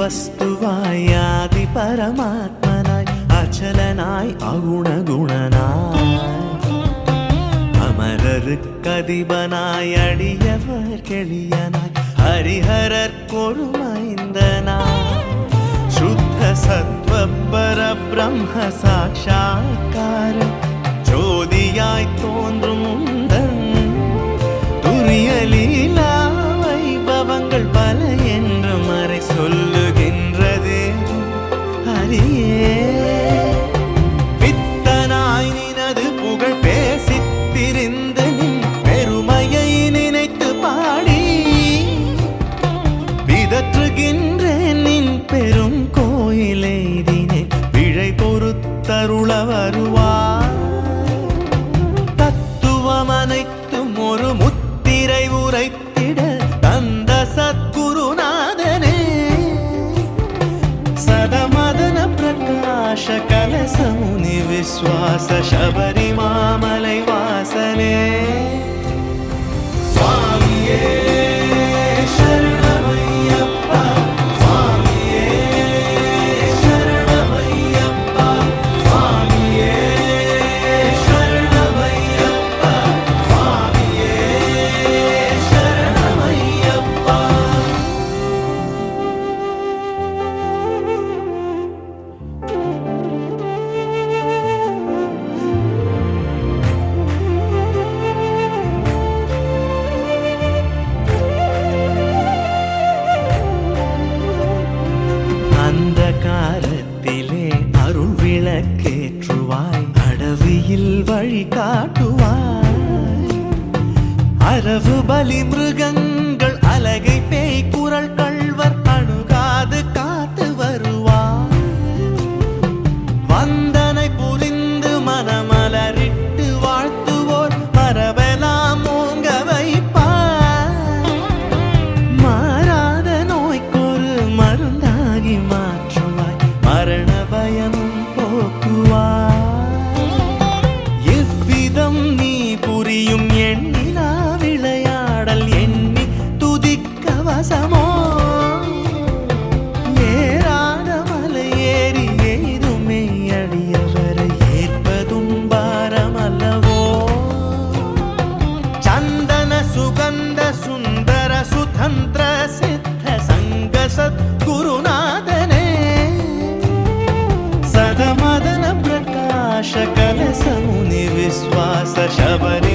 വസ്തുവായി ആദി പരമാത്മനായി അചലനായി അഗുണഗുണനായി അമരർക്കധിപനായി അടിയവർക്കെളിയനായി ഹരിഹരർക്കൊരു മൈന്ദനായി ശുദ്ധ സത്വ പരബ്രഹ്മ സാക്ഷാത്കാരം ജ്യോതിയായി തോன்றும் മുണ്ടൻ துரிய லீலா வைபவங்கள் பல என்று மறை சொல்லுகின்றதே ஹரியே பித்தனாய் நினது புகழ் பேசித் திரிந்து நின் பெருமையை நினைத்து பாடி பிதற்றுகின்றேன் நின் பெரும் கோயிலை தினேன் பிழை பொறுத்தருள வருவாய் தத்துவம் அனைத்தும் ஒரு முத்திரை உரைத்திட தந்த சத்குருநாதனே சதமதன பிரகாஷ கலசமுனி விஸ்வாச சபரிமாமலை வாசனே சுவாமியே சரணமையப்பா சுவாமியே சரணமையப்பா சுவாமியே சரணமையப்பா சுவாமியே சரணமையப்பா அந்த காலத்திலே அருள் விளக்கேற்றுவாய் அடவியில் வழி காட்டுவாய் அரவு பலி மிருகங்கள் அலகை பேய் குரல் கள்வர் அணுகாது காத்து வருவாய் வந்தனை புரிந்து மனமலரிட்டு வாழ்த்துவோர் மரபெல்லாம் ஓங்க வைப்பாய் மாறாத நோய்க்கொரு மருந்தாகி மாற்றுவாய் மரண பயமும் போக்குவாய் எவ்விதம் நீ புரியும் எண்ணிலா விளையாடல் எண்ணி துதிக்க வசமோ ஏறாத மலை ஏறி எய்துமே அடியவரை ஏற்பதும் பாரமல்லவோ சந்தன சுகந்த சுந்தர சுதந்திர சித்த சங்க சத்குருநாதனே சதமதன பிரகாಶ கலசமுனி விஸ்வாச சபரி